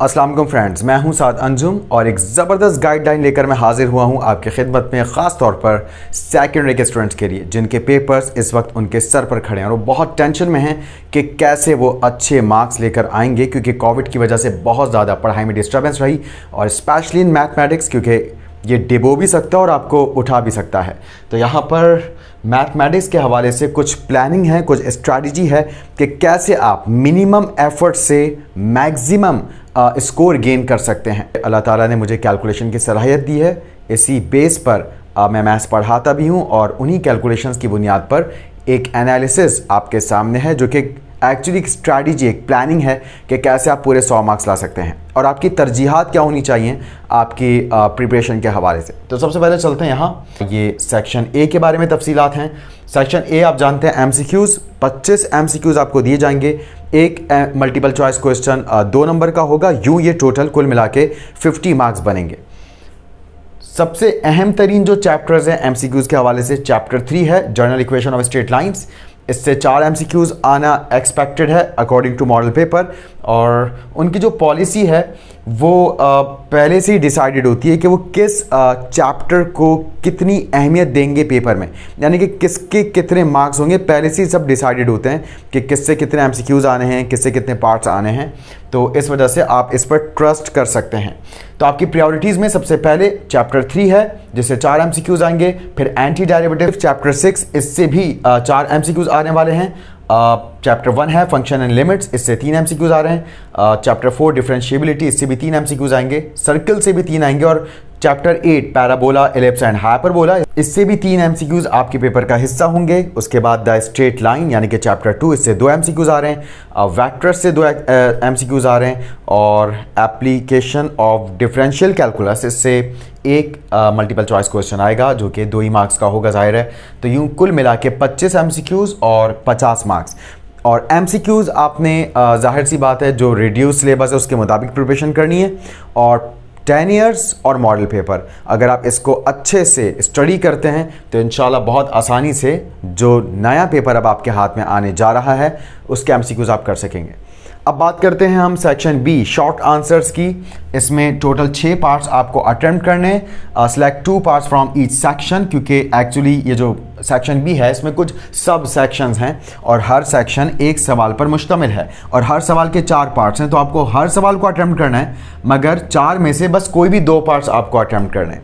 अस्सलाम वालेकुम फ्रेंड्स, मैं हूं साद अंजुम और एक ज़बरदस्त गाइडलाइन लेकर मैं हाजिर हुआ हूं आपकी खिदमत में, ख़ास तौर पर सेकेंडरी के स्टूडेंट्स के लिए जिनके पेपर्स इस वक्त उनके सर पर खड़े हैं और वो बहुत टेंशन में हैं कि कैसे वो अच्छे मार्क्स लेकर आएंगे, क्योंकि कोविड की वजह से बहुत ज़्यादा पढ़ाई में डिस्टर्बेंस रही और स्पेशली इन मैथमेटिक्स, क्योंकि ये डिबो भी सकता है और आपको उठा भी सकता है। तो यहाँ पर मैथमेटिक्स के हवाले से कुछ प्लानिंग है, कुछ स्ट्रैटेजी है कि कैसे आप मिनिमम एफर्ट से मैक्सिमम स्कोर गेन कर सकते हैं। अल्लाह ताला ने मुझे कैलकुलेशन की सलाहियत दी है, इसी बेस पर मैं मैथ्स पढ़ाता भी हूँ और उन्हीं कैलकुलेशंस की बुनियाद पर एक एनालिसिस आपके सामने है जो कि एक्चुअली एक स्ट्रैटेजी, एक प्लानिंग है कि कैसे आप पूरे 100 मार्क्स ला सकते हैं और आपकी तरजीहात क्या होनी चाहिए आपकी प्रिपरेशन के हवाले से। तो सबसे पहले चलते हैं यहाँ, ये सेक्शन ए के बारे में तफसीलात हैं। सेक्शन ए आप जानते हैं MCQs, 25 MCQs आपको दिए जाएंगे। एक मल्टीपल चॉइस क्वेश्चन 2 नंबर का होगा, यूँ ये टोटल कुल मिला के 50 मार्क्स बनेंगे। सबसे अहम तरीन जो चैप्टर्स हैं MCQs के हवाले से, चैप्टर 3 है general equation of straight lines. इससे 4 MCQs आना एक्सपेक्टेड है अकॉर्डिंग टू मॉडल पेपर, और उनकी जो पॉलिसी है वो पहले से ही डिसाइडेड होती है कि वो किस चैप्टर को कितनी अहमियत देंगे पेपर में, यानी कि किसके कितने मार्क्स होंगे पहले से ही सब डिसाइडेड होते हैं कि किससे कितने MCQs आने हैं, किससे कितने पार्ट्स आने हैं। तो इस वजह से आप इस पर ट्रस्ट कर सकते हैं। तो आपकी प्रायोरिटीज़ में सबसे पहले चैप्टर 3 है जिससे 4 MCQs आएंगे, फिर एंटी डेरिवेटिव चैप्टर 6, इससे भी 4 MCQs आने वाले हैं। चैप्टर 1 है फंक्शन एंड लिमिट्स, इससे 3 MCQs आ रहे हैं। चैप्टर 4 डिफरेंशिएबिलिटी, इससे भी 3 MCQs आएंगे। सर्कल से भी 3 आएंगे, और chapter 8 parabola, ellipse and hyperbola, इससे भी 3 MCQs आपके पेपर का हिस्सा होंगे। उसके बाद द स्ट्रेट लाइन यानी कि चैप्टर 2, इससे 2 MCQs आ रहे हैं। वेक्टर्स से 2 MCQs आ रहे हैं, और एप्लीकेशन ऑफ डिफरेंशियल कैलकुलस, इससे एक मल्टीपल चॉइस क्वेश्चन आएगा जो कि 2 ही मार्क्स का होगा, जाहिर है। तो यूँ कुल मिला के 25 MCQs और 50 मार्क्स। और MCQs आपने जाहिर सी बात है जो रिड्यूस सिलेबस है उसके मुताबिक प्रिपरेशन करनी है, और 10 ईयर्स और मॉडल पेपर अगर आप इसको अच्छे से स्टडी करते हैं तो इंशाल्लाह बहुत आसानी से जो नया पेपर अब आपके हाथ में आने जा रहा है उसके MCQs आप कर सकेंगे। अब बात करते हैं हम सेक्शन बी, शॉर्ट आंसर्स की। इसमें टोटल 6 पार्ट्स आपको अटेम्प्ट करने, select 2 parts from each section, क्योंकि एक्चुअली ये जो सेक्शन बी है इसमें कुछ सब सेक्शंस हैं और हर सेक्शन एक सवाल पर मुश्तमिल है और हर सवाल के 4 पार्ट्स हैं। तो आपको हर सवाल को अटेम्प्ट करना है, मगर 4 में से बस कोई भी 2 पार्ट्स आपको अटेम्प्ट करने हैं।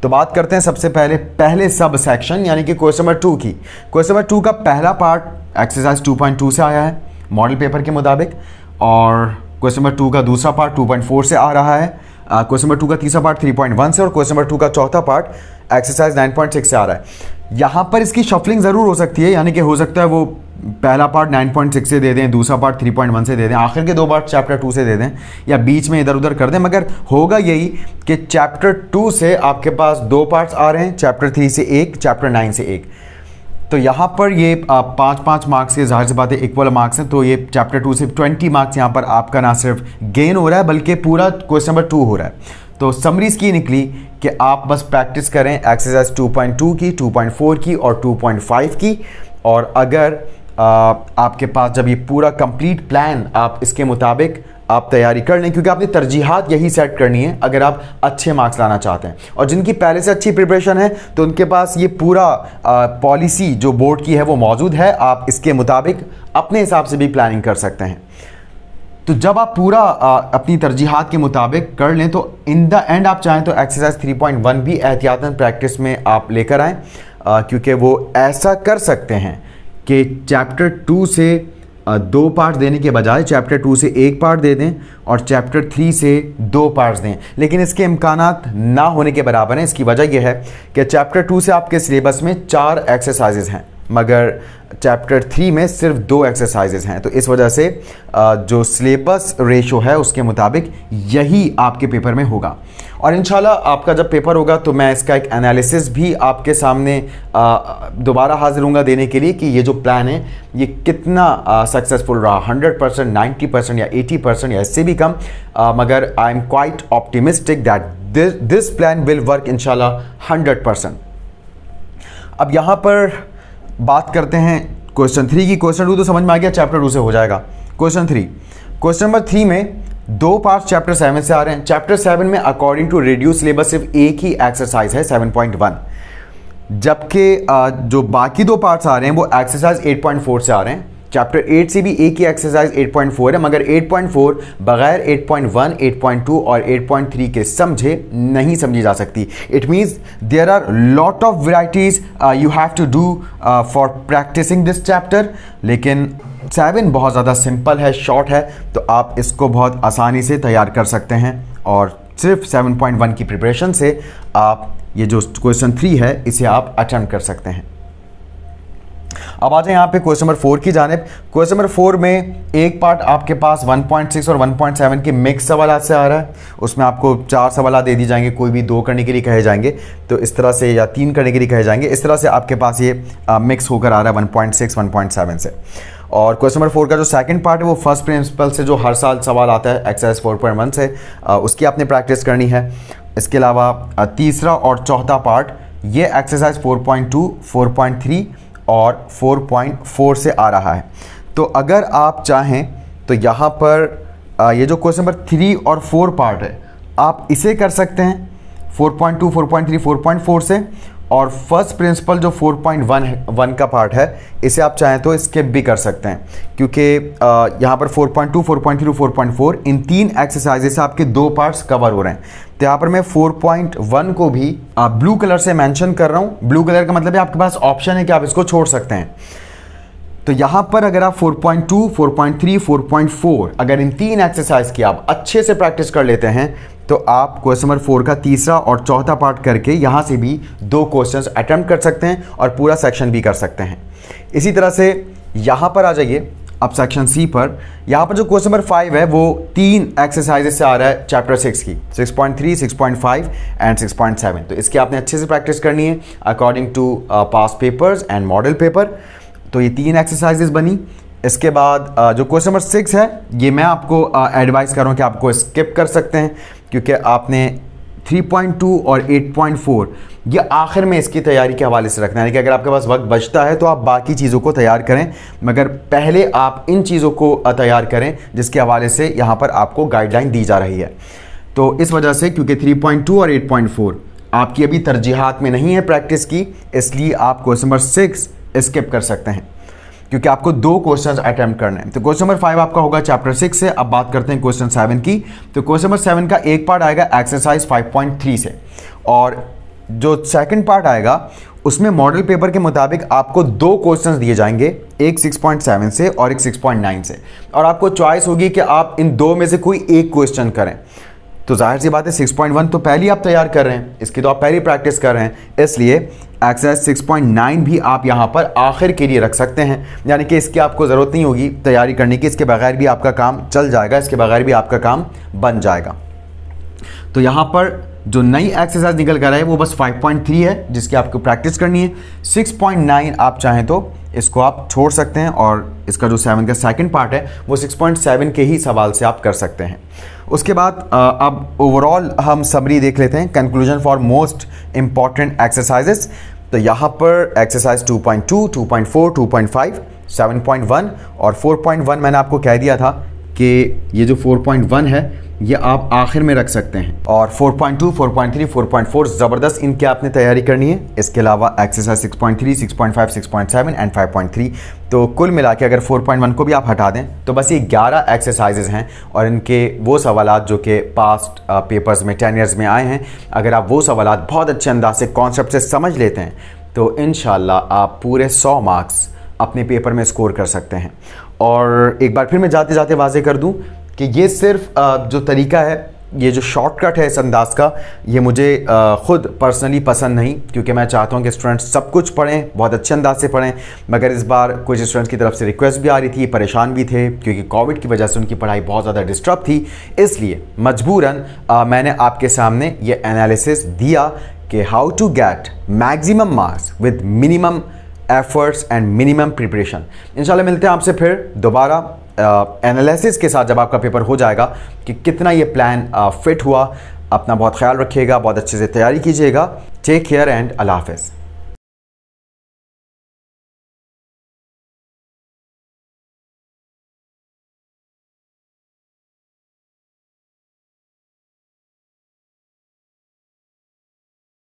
तो बात करते हैं सबसे पहले सब सेक्शन यानी कि क्वेश्चन नंबर 2 की। क्वेश्चन नंबर 2 का पहला पार्ट एक्सरसाइज 2.2 से आया है मॉडल पेपर के मुताबिक, और क्वेश्चन नंबर 2 का दूसरा पार्ट 2.4 से आ रहा है। क्वेश्चन नंबर 2 का तीसरा पार्ट 3.1 से, और क्वेश्चन नंबर 2 का चौथा पार्ट एक्सरसाइज 9.6 से आ रहा है। यहाँ पर इसकी शफलिंग ज़रूर हो सकती है, यानी कि हो सकता है वो पहला पार्ट 9.6 से दे दें, दूसरा पार्ट 3.1 से दे दें, आखिर के 2 पार्ट चैप्टर 2 से दे दें, या बीच में इधर उधर कर दें। मगर होगा यही कि चैप्टर 2 से आपके पास 2 पार्ट्स आ रहे हैं, चैप्टर 3 से 1, चैप्टर 9 से 1। तो यहाँ पर ये 5-5 मार्क्स के जाहिर सी बात है इक्वल मार्क्स हैं। तो ये चैप्टर 2 से 20 मार्क्स यहाँ पर आपका ना सिर्फ गेन हो रहा है बल्कि पूरा क्वेश्चन नंबर 2 हो रहा है। तो समरीज की निकली कि आप बस प्रैक्टिस करें एक्सरसाइज 2.2 की, 2.4 की और 2.5 की, और अगर आपके पास जब ये पूरा कंप्लीट प्लान आप इसके मुताबिक आप तैयारी कर लें, क्योंकि आपने तरजीहात यही सेट करनी है अगर आप अच्छे मार्क्स लाना चाहते हैं। और जिनकी पहले से अच्छी प्रिपरेशन है तो उनके पास ये पूरा पॉलिसी जो बोर्ड की है वो मौजूद है, आप इसके मुताबिक अपने हिसाब से भी प्लानिंग कर सकते हैं। तो जब आप पूरा अपनी तरजीहात के मुताबिक कर लें तो इन द एंड आप चाहें तो एक्सरसाइज 3.1 भी एहतियातन प्रैक्टिस में आप लेकर आएँ, क्योंकि वो ऐसा कर सकते हैं कि चैप्टर 2 से 2 पार्ट्स देने के बजाय चैप्टर 2 से 1 पार्ट दे दें और चैप्टर 3 से 2 पार्ट्स दें, लेकिन इसके इम्कानात ना होने के बराबर हैं। इसकी वजह यह है कि चैप्टर 2 से आपके सिलेबस में 4 एक्सरसाइजेज हैं, मगर चैप्टर 3 में सिर्फ 2 एक्सरसाइजेज हैं। तो इस वजह से जो सिलेबस रेशो है उसके मुताबिक यही आपके पेपर में होगा, और इंशाल्लाह आपका जब पेपर होगा तो मैं इसका एक एनालिसिस भी आपके सामने दोबारा हाजिर होऊंगा देने के लिए कि ये जो प्लान है ये कितना सक्सेसफुल रहा, 100%, 90% या 80% या इससे भी कम, मगर I am quite optimistic that this plan will work इंशाल्लाह 100%। अब यहाँ पर बात करते हैं क्वेश्चन 3 की। क्वेश्चन 2 तो समझ में आ गया, चैप्टर 2 से हो जाएगा। क्वेश्चन 3, क्वेश्चन नंबर 3 में दो पार्ट्स चैप्टर 7 से आ रहे हैं। चैप्टर 7 में अकॉर्डिंग टू रिड्यूस सिलेबस सिर्फ एक ही एक्सरसाइज है 7.1, जबकि जो बाकी दो पार्ट्स आ रहे हैं वो एक्सरसाइज 8.4 से आ रहे हैं। चैप्टर 8 से भी एक ही एक्सरसाइज 8.4 है, मगर 8.4 बगैर 8.1, 8.2 और 8.3 के समझे नहीं समझी जा सकती। It means there are lot of varieties you have to do for practicing this chapter. लेकिन 7 बहुत ज़्यादा सिंपल है, शॉर्ट है, तो आप इसको बहुत आसानी से तैयार कर सकते हैं और सिर्फ 7.1 की प्रिपरेशन से आप ये जो क्वेश्चन 3 है इसे आप अटेम्प्ट कर सकते हैं। अब आ जाए यहाँ पे क्वेश्चन नंबर 4 की जानिब। क्वेश्चन नंबर 4 में एक पार्ट आपके पास 1.6 और 1.7 के मिक्स सवाल से आ रहा है। उसमें आपको 4 सवाल दे दी जाएंगे, कोई भी 2 करने के लिए कहे जाएंगे तो इस तरह से, या 3 करने के लिए कहे जाएंगे। इस तरह से आपके पास ये मिक्स होकर आ रहा है 1.6, 1.7 से। और क्वेश्चन नंबर 4 का जो सेकंड पार्ट है वो फर्स्ट प्रिंसिपल से जो हर साल सवाल आता है एक्सरसाइज 4.1 से, उसकी आपने प्रैक्टिस करनी है। इसके अलावा तीसरा और चौथा पार्ट ये एक्सरसाइज 4.2, 4.3 और 4.4 से आ रहा है। तो अगर आप चाहें तो यहाँ पर ये जो क्वेश्चन नंबर 3 और 4 पार्ट है आप इसे कर सकते हैं 4.2, 4.3, 4.4 से, और फर्स्ट प्रिंसिपल जो 4.1 का पार्ट है इसे आप चाहें तो स्किप भी कर सकते हैं, क्योंकि यहाँ पर 4.2, 4.3, 4.4 इन 3 एक्सरसाइजेस से आपके 2 पार्ट्स कवर हो रहे हैं। तो यहाँ पर मैं 4.1 को भी ब्लू कलर से मेंशन कर रहा हूँ। ब्लू कलर का मतलब है आपके पास ऑप्शन है कि आप इसको छोड़ सकते हैं। तो यहाँ पर अगर आप 4.2, 4.3, 4.4 अगर इन 3 एक्सरसाइज की आप अच्छे से प्रैक्टिस कर लेते हैं तो आप क्वेश्चन नंबर 4 का तीसरा और चौथा पार्ट करके यहाँ से भी 2 क्वेश्चंस अटेम्प्ट कर सकते हैं और पूरा सेक्शन भी कर सकते हैं। इसी तरह से यहाँ पर आ जाइए अब सेक्शन सी पर। यहाँ पर जो क्वेश्चन नंबर 5 है वो 3 एक्सरसाइजेस से आ रहा है चैप्टर 6 की, 6.3, 6.5 एंड 6.7। तो इसकी आपने अच्छे से प्रैक्टिस करनी है according to past papers and model paper. तो ये 3 एक्सरसाइजेस बनी। इसके बाद जो क्वेश्चन नंबर 6 है ये मैं आपको एडवाइस कर रहा हूँ कि आपको स्किप कर सकते हैं, क्योंकि आपने 3.2 और 8.4 ये आखिर में इसकी तैयारी के हवाले से रखना है कि अगर आपके पास वक्त बचता है तो आप बाकी चीज़ों को तैयार करें, मगर पहले आप इन चीज़ों को तैयार करें जिसके हवाले से यहाँ पर आपको गाइडलाइन दी जा रही है। तो इस वजह से क्योंकि 3.2 और 8.4 आपकी अभी तरजीहात में नहीं है प्रैक्टिस की, इसलिए आप क्वेश्चन नंबर 6 स्किप कर सकते हैं, क्योंकि आपको 2 क्वेश्चंस अटेम्प्ट करने हैं। तो क्वेश्चन नंबर 5 आपका होगा चैप्टर 6 से। अब बात करते हैं क्वेश्चन 7 की। तो क्वेश्चन नंबर 7 का एक पार्ट आएगा एक्सरसाइज 5.3 से, और जो सेकंड पार्ट आएगा उसमें मॉडल पेपर के मुताबिक आपको 2 क्वेश्चंस दिए जाएंगे, एक 6.7 से और एक 6.9 से, और आपको चॉइस होगी कि आप इन 2 में से कोई एक क्वेश्चन करें। तो जाहिर सी बात है 6.1 तो पहले आप तैयार कर रहे हैं, इसकी तो आप पहली प्रैक्टिस कर रहे हैं, इसलिए एक्सरसाइज 6.9 भी आप यहाँ पर आखिर के लिए रख सकते हैं, यानी कि इसकी आपको ज़रूरत नहीं होगी तैयारी करने की, इसके बगैर भी आपका काम चल जाएगा, इसके बगैर भी आपका काम बन जाएगा। तो यहाँ पर जो नई एक्सरसाइज निकल कर है वो बस 5.3 है जिसकी आपको प्रैक्टिस करनी है। 6.9 आप चाहें तो इसको आप छोड़ सकते हैं, और इसका जो 7 का सेकंड पार्ट है वो 6.7 के ही सवाल से आप कर सकते हैं। उसके बाद अब ओवरऑल हम समरी देख लेते हैं, conclusion for most important exercises. तो यहाँ पर एक्सरसाइज 2.2, 2.4, 2.5, 7.1 और 4.1 मैंने आपको कह दिया था कि ये जो 4.1 है ये आप आखिर में रख सकते हैं, और 4.2, 4.3, 4.4 ज़बरदस्त इनकी आपने तैयारी करनी है। इसके अलावा एक्सरसाइज 6.3, 6.5, 6.7 एंड 5.3। तो कुल मिला के अगर 4.1 को भी आप हटा दें तो बस ये 11 एक्सरसाइजेज हैं, और इनके वो सवालात जो कि पास्ट पेपर्स में 10 ईयर्स में आए हैं, अगर आप वो सवालात बहुत अच्छे अंदाज से कॉन्सेप्ट से समझ लेते हैं तो इंशाल्लाह आप पूरे 100 मार्क्स अपने पेपर में स्कोर कर सकते हैं। और एक बार फिर मैं जाते जाते वाजे कर दूं कि ये सिर्फ जो तरीका है, ये जो शॉर्टकट है इस अंदाज का, ये मुझे ख़ुद पर्सनली पसंद नहीं, क्योंकि मैं चाहता हूँ कि स्टूडेंट्स सब कुछ पढ़ें, बहुत अच्छे अंदाज से पढ़ें। मगर इस बार कुछ स्टूडेंट्स की तरफ से रिक्वेस्ट भी आ रही थी, परेशान भी थे, क्योंकि कोविड की वजह से उनकी पढ़ाई बहुत ज़्यादा डिस्टर्ब थी। इसलिए मजबूरन मैंने आपके सामने ये एनालिसिस दिया कि how to get maximum marks with minimum efforts and minimum preparation. इंशाल्लाह मिलते हैं आपसे फिर दोबारा एनालिसिस के साथ जब आपका पेपर हो जाएगा कि कितना ये प्लान फिट हुआ। अपना बहुत ख्याल रखिएगा, बहुत अच्छे से तैयारी कीजिएगा। टेक केयर एंड अल्लाह हाफ़िज़।